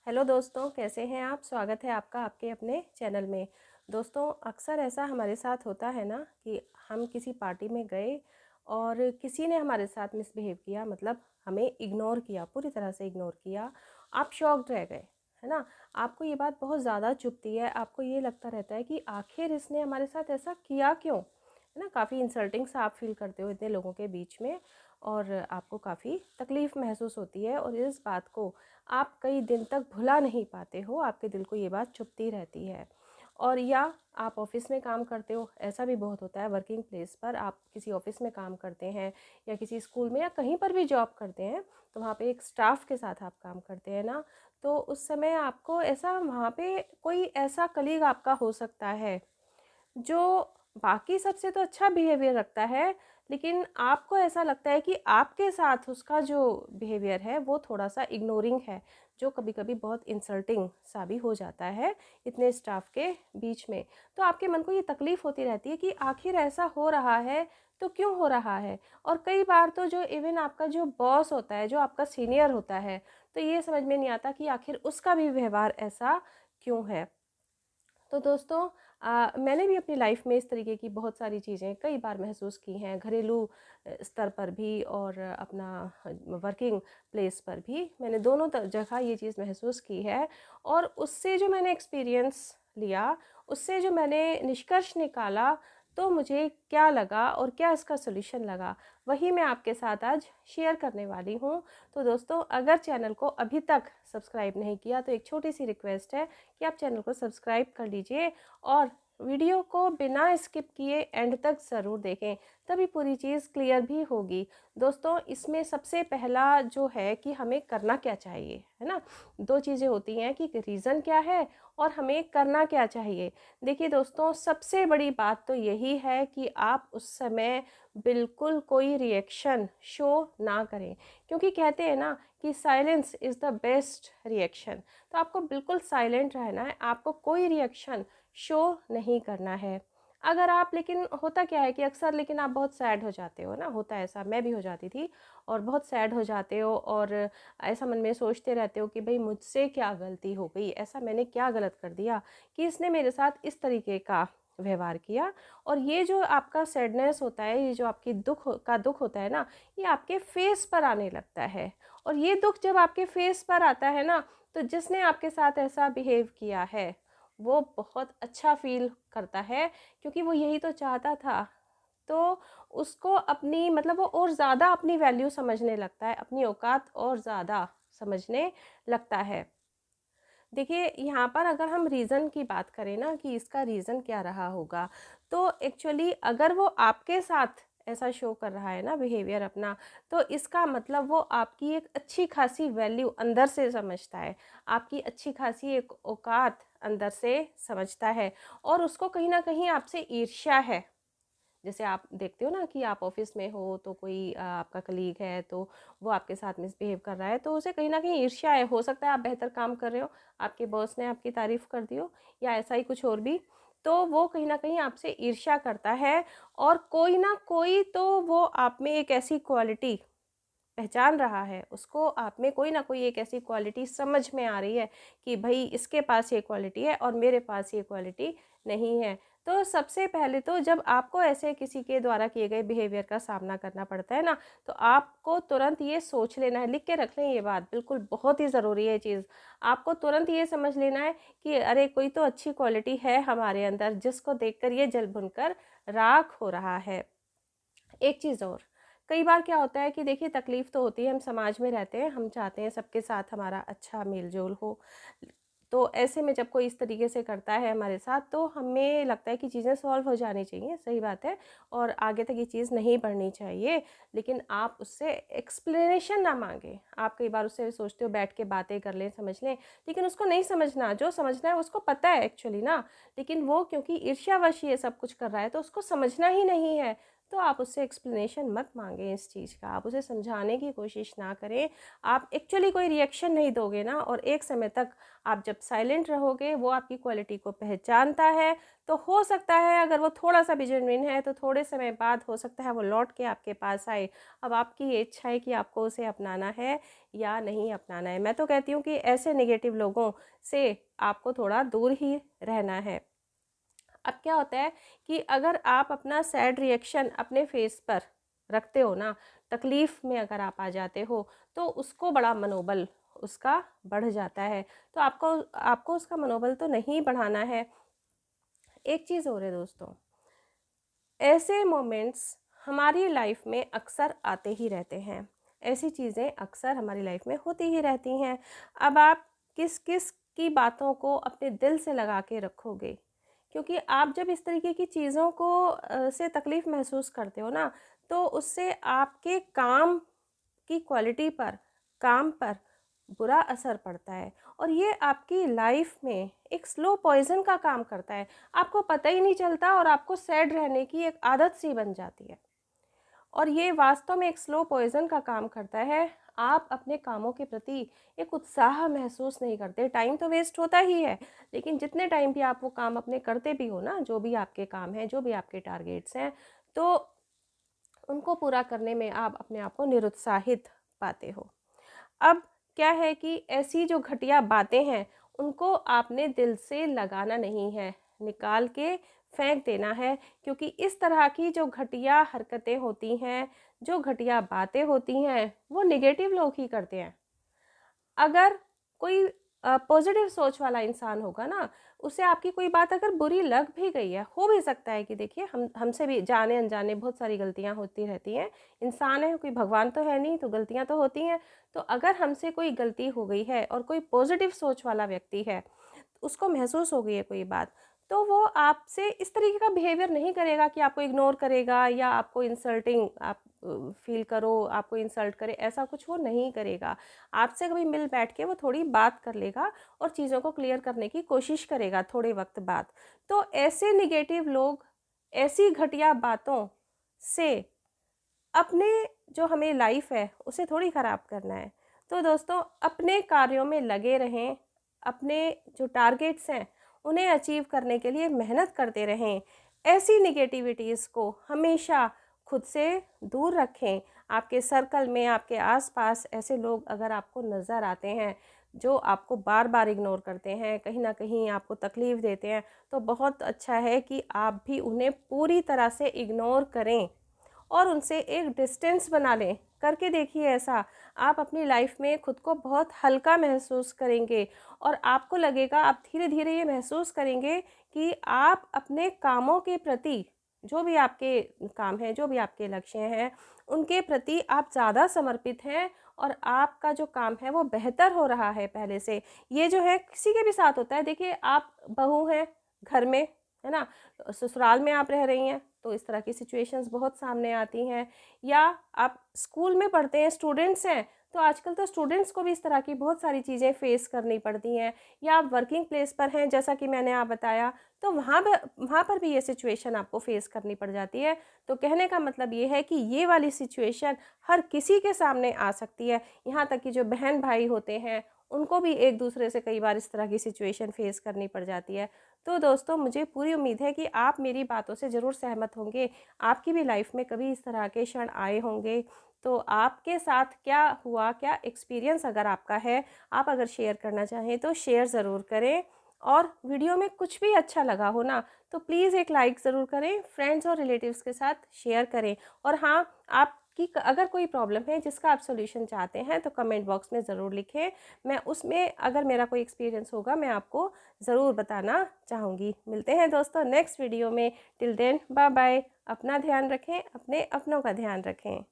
Hello दोस्तों, कैसे हैं आप। स्वागत है आपका आपके अपने चैनल में। दोस्तों, अक्सर ऐसा हमारे साथ होता है ना कि हम किसी पार्टी में गए और किसी ने हमारे साथ मिसबिहेव किया, मतलब हमें इग्नोर किया, पूरी तरह से इग्नोर किया। आप शॉक्ड रह गए, है ना। आपको ये बात बहुत ज़्यादा चुभती है, आपको ये लगता रहता है कि आखिर इसने हमारे साथ ऐसा किया क्यों, है ना। काफ़ी इंसल्टिंग सा आप फील करते हो इतने लोगों के बीच में, और आपको काफ़ी तकलीफ़ महसूस होती है, और इस बात को आप कई दिन तक भुला नहीं पाते हो, आपके दिल को ये बात चुभती रहती है। और या आप ऑफिस में काम करते हो, ऐसा भी बहुत होता है। वर्किंग प्लेस पर आप किसी ऑफिस में काम करते हैं या किसी स्कूल में या कहीं पर भी जॉब करते हैं, तो वहाँ पे एक स्टाफ के साथ आप काम करते हैं ना। तो उस समय आपको ऐसा, वहाँ पे कोई ऐसा कलीग आपका हो सकता है जो बाकी सबसे तो अच्छा बिहेवियर रखता है, लेकिन आपको ऐसा लगता है कि आपके साथ उसका जो बिहेवियर है वो थोड़ा सा इग्नोरिंग है, जो कभी कभी बहुत इंसल्टिंग सा भी हो जाता है इतने स्टाफ के बीच में। तो आपके मन को ये तकलीफ़ होती रहती है कि आखिर ऐसा हो रहा है तो क्यों हो रहा है। और कई बार तो जो इवन आपका जो बॉस होता है, जो आपका सीनियर होता है, तो ये समझ में नहीं आता कि आखिर उसका भी व्यवहार ऐसा क्यों है। तो दोस्तों, मैंने भी अपनी लाइफ में इस तरीके की बहुत सारी चीज़ें कई बार महसूस की हैं, घरेलू स्तर पर भी और अपना वर्किंग प्लेस पर भी। मैंने दोनों जगह ये चीज़ महसूस की है, और उससे जो मैंने एक्सपीरियंस लिया, उससे जो मैंने निष्कर्ष निकाला, तो मुझे क्या लगा और क्या इसका सॉल्यूशन लगा, वही मैं आपके साथ आज शेयर करने वाली हूँ। तो दोस्तों, अगर चैनल को अभी तक सब्सक्राइब नहीं किया तो एक छोटी सी रिक्वेस्ट है कि आप चैनल को सब्सक्राइब कर लीजिए, और वीडियो को बिना स्किप किए एंड तक ज़रूर देखें, तभी पूरी चीज़ क्लियर भी होगी। दोस्तों, इसमें सबसे पहला जो है कि हमें करना क्या चाहिए, है ना। दो चीज़ें होती हैं कि रीज़न क्या है और हमें करना क्या चाहिए। देखिए दोस्तों, सबसे बड़ी बात तो यही है कि आप उस समय बिल्कुल कोई रिएक्शन शो ना करें, क्योंकि कहते हैं ना कि silence is the best reaction. तो आपको बिल्कुल साइलेंट रहना है, आपको कोई रिएक्शन शो नहीं करना है। अगर आप, लेकिन होता क्या है कि अक्सर, लेकिन आप बहुत सैड हो जाते हो ना, होता है ऐसा, मैं भी हो जाती थी, और बहुत सैड हो जाते हो और ऐसा मन में सोचते रहते हो कि भाई मुझसे क्या गलती हो गई, ऐसा मैंने क्या गलत कर दिया कि इसने मेरे साथ इस तरीके का व्यवहार किया। और ये जो आपका सैडनेस होता है, ये जो आपकी दुख होता है ना, ये आपके फेस पर आने लगता है। और ये दुख जब आपके फेस पर आता है ना, तो जिसने आपके साथ ऐसा बिहेव किया है वो बहुत अच्छा फील करता है, क्योंकि वो यही तो चाहता था। तो उसको अपनी, मतलब वो और ज़्यादा अपनी वैल्यू समझने लगता है, अपनी औकात और ज़्यादा समझने लगता है। देखिए, यहाँ पर अगर हम रीज़न की बात करें ना कि इसका रीज़न क्या रहा होगा, तो एक्चुअली अगर वो आपके साथ ऐसा शो कर रहा है ना बिहेवियर अपना, तो इसका मतलब वो आपकी एक अच्छी खासी वैल्यू अंदर से समझता है, आपकी अच्छी खासी एक औकात अंदर से समझता है, और उसको कहीं न कहीं आपसे ईर्ष्या है। जैसे आप देखते हो ना कि आप ऑफिस में हो, तो कोई आपका कलीग है, तो वो आपके साथ मिसबिहेव कर रहा है, तो उसे कहीं ना कहीं ईर्ष्या है। हो सकता है आप बेहतर काम कर रहे हो, आपके बॉस ने आपकी तारीफ कर दी हो, या ऐसा ही कुछ और भी, तो वो कहीं ना कहीं आपसे ईर्ष्या करता है। और कोई ना कोई तो वो आप में एक ऐसी क्वालिटी पहचान रहा है, उसको आप में कोई ना कोई एक ऐसी क्वालिटी समझ में आ रही है कि भाई इसके पास ये क्वालिटी है और मेरे पास ये क्वालिटी नहीं है। तो सबसे पहले तो जब आपको ऐसे किसी के द्वारा किए गए बिहेवियर का सामना करना पड़ता है ना, तो आपको तुरंत ये सोच लेना है, लिख के रख लें ये बात, बिल्कुल बहुत ही ज़रूरी है ये चीज़। आपको तुरंत ये समझ लेना है कि अरे कोई तो अच्छी क्वालिटी है हमारे अंदर, जिसको देखकर ये जल भुनकर राख हो रहा है। एक चीज़ और, कई बार क्या होता है कि देखिए, तकलीफ़ तो होती है, हम समाज में रहते हैं, हम चाहते हैं सबके साथ हमारा अच्छा मेल-जोल हो। तो ऐसे में जब कोई इस तरीके से करता है हमारे साथ, तो हमें लगता है कि चीज़ें सॉल्व हो जानी चाहिए, सही बात है, और आगे तक ये चीज़ नहीं बढ़नी चाहिए। लेकिन आप उससे एक्सप्लेनेशन ना माँगें। आप कई बार उससे सोचते हो बैठ के बातें कर लें, समझ लें, लेकिन उसको नहीं समझना, जो समझना है उसको पता है एक्चुअली ना, लेकिन वो क्योंकि ईर्ष्यावश ये सब कुछ कर रहा है, तो उसको समझना ही नहीं है। तो आप उससे एक्सप्लेनेशन मत मांगें इस चीज़ का, आप उसे समझाने की कोशिश ना करें। आप एक्चुअली कोई रिएक्शन नहीं दोगे ना, और एक समय तक आप जब साइलेंट रहोगे, वो आपकी क्वालिटी को पहचानता है, तो हो सकता है अगर वो थोड़ा-सा भी जेन्युइन है, तो थोड़े समय बाद हो सकता है वो लौट के आपके पास आए। अब आपकी ये इच्छा है कि आपको उसे अपनाना है या नहीं अपनाना है। मैं तो कहती हूँ कि ऐसे नेगेटिव लोगों से आपको थोड़ा दूर ही रहना है। अब क्या होता है कि अगर आप अपना सैड रिएक्शन अपने फेस पर रखते हो ना, तकलीफ़ में अगर आप आ जाते हो, तो उसको बड़ा मनोबल उसका बढ़ जाता है। तो आपको आपको उसका मनोबल तो नहीं बढ़ाना है। एक चीज़ और है दोस्तों, ऐसे मोमेंट्स हमारी लाइफ में अक्सर आते ही रहते हैं। ऐसी चीज़ें अक्सर हमारी लाइफ में होती ही रहती हैं। अब आप किस किस की बातों को अपने दिल से लगा के रखोगे, क्योंकि आप जब इस तरीके की चीज़ों को से तकलीफ़ महसूस करते हो ना, तो उससे आपके काम की क्वालिटी पर, काम पर बुरा असर पड़ता है, और ये आपकी लाइफ में एक स्लो पॉइज़न का काम करता है। आपको पता ही नहीं चलता और आपको सैड रहने की एक आदत सी बन जाती है, और ये वास्तव में एक स्लो पॉइज़न का काम करता है। आप अपने कामों के प्रति एक उत्साह महसूस नहीं करते। टाइम तो वेस्ट होता ही है, लेकिन जितने टाइम भी आप वो काम अपने करते भी हो ना, जो भी आपके काम हैं, जो भी आपके टारगेट्स हैं, तो उनको पूरा करने में आप अपने आप को निरुत्साहित पाते हो। अब क्या है कि ऐसी जो घटिया बातें हैं, उनको आपने दिल से लगाना नहीं है, निकाल के फेंक देना है, क्योंकि इस तरह की जो घटिया हरकतें होती हैं, जो घटिया बातें होती हैं, वो नेगेटिव लोग ही करते हैं। अगर कोई पॉजिटिव सोच वाला इंसान होगा ना, उसे आपकी कोई बात अगर बुरी लग भी गई है, हो भी सकता है कि देखिए हमसे भी जाने-अनजाने बहुत सारी गलतियाँ होती रहती हैं। इंसान है, कोई भगवान तो है नहीं, तो गलतियाँ तो होती हैं। तो अगर हमसे कोई गलती हो गई है और कोई पॉजिटिव सोच वाला व्यक्ति है, उसको महसूस हो गई है कोई बात, तो वो आपसे इस तरीके का बिहेवियर नहीं करेगा कि आपको इग्नोर करेगा या आपको इंसल्टिंग आप फ़ील करो, आपको इंसल्ट करे, ऐसा कुछ वो नहीं करेगा। आपसे कभी मिल बैठ के वो थोड़ी बात कर लेगा और चीज़ों को क्लियर करने की कोशिश करेगा थोड़े वक़्त बाद। तो ऐसे नेगेटिव लोग, ऐसी घटिया बातों से अपने जो हमें लाइफ है उसे थोड़ी ख़राब करना है। तो दोस्तों, अपने कार्यों में लगे रहें, अपने जो टारगेट्स हैं उन्हें अचीव करने के लिए मेहनत करते रहें। ऐसी नेगेटिविटीज़ को हमेशा खुद से दूर रखें। आपके सर्कल में, आपके आसपास ऐसे लोग अगर आपको नज़र आते हैं जो आपको बार बार इग्नोर करते हैं, कहीं ना कहीं आपको तकलीफ़ देते हैं, तो बहुत अच्छा है कि आप भी उन्हें पूरी तरह से इग्नोर करें और उनसे एक डिस्टेंस बना लें। करके देखिए ऐसा, आप अपनी लाइफ में खुद को बहुत हल्का महसूस करेंगे, और आपको लगेगा, आप धीरे-धीरे ये महसूस करेंगे कि आप अपने कामों के प्रति, जो भी आपके काम हैं, जो भी आपके लक्ष्य हैं, उनके प्रति आप ज़्यादा समर्पित हैं, और आपका जो काम है वो बेहतर हो रहा है पहले से। ये जो है किसी के भी साथ होता है। देखिए, आप बहू हैं घर में, है ना? ससुराल में आप रह रही हैं, तो इस तरह की सिचुएशंस बहुत सामने आती हैं। या आप स्कूल में पढ़ते हैं, स्टूडेंट्स हैं, तो आजकल तो स्टूडेंट्स को भी इस तरह की बहुत सारी चीज़ें फेस करनी पड़ती हैं। या आप वर्किंग प्लेस पर हैं, जैसा कि मैंने आप बताया, तो वहाँ पर भी ये सिचुएशन आपको फेस करनी पड़ जाती है। तो कहने का मतलब ये है कि ये वाली सिचुएशन हर किसी के सामने आ सकती है। यहाँ तक कि जो बहन भाई होते हैं, उनको भी एक दूसरे से कई बार इस तरह की सिचुएशन फेस करनी पड़ जाती है। तो दोस्तों, मुझे पूरी उम्मीद है कि आप मेरी बातों से ज़रूर सहमत होंगे। आपकी भी लाइफ में कभी इस तरह के क्षण आए होंगे, तो आपके साथ क्या हुआ, क्या एक्सपीरियंस अगर आपका है, आप अगर शेयर करना चाहें तो शेयर ज़रूर करें। और वीडियो में कुछ भी अच्छा लगा हो ना, तो प्लीज़ एक लाइक ज़रूर करें, फ्रेंड्स और रिलेटिव्स के साथ शेयर करें। और हाँ, आपकी अगर कोई प्रॉब्लम है जिसका आप सॉल्यूशन चाहते हैं, तो कमेंट बॉक्स में ज़रूर लिखें। मैं उसमें अगर मेरा कोई एक्सपीरियंस होगा, मैं आपको ज़रूर बताना चाहूँगी। मिलते हैं दोस्तों नेक्स्ट वीडियो में। Till then, bye bye. अपना ध्यान रखें, अपने अपनों का ध्यान रखें।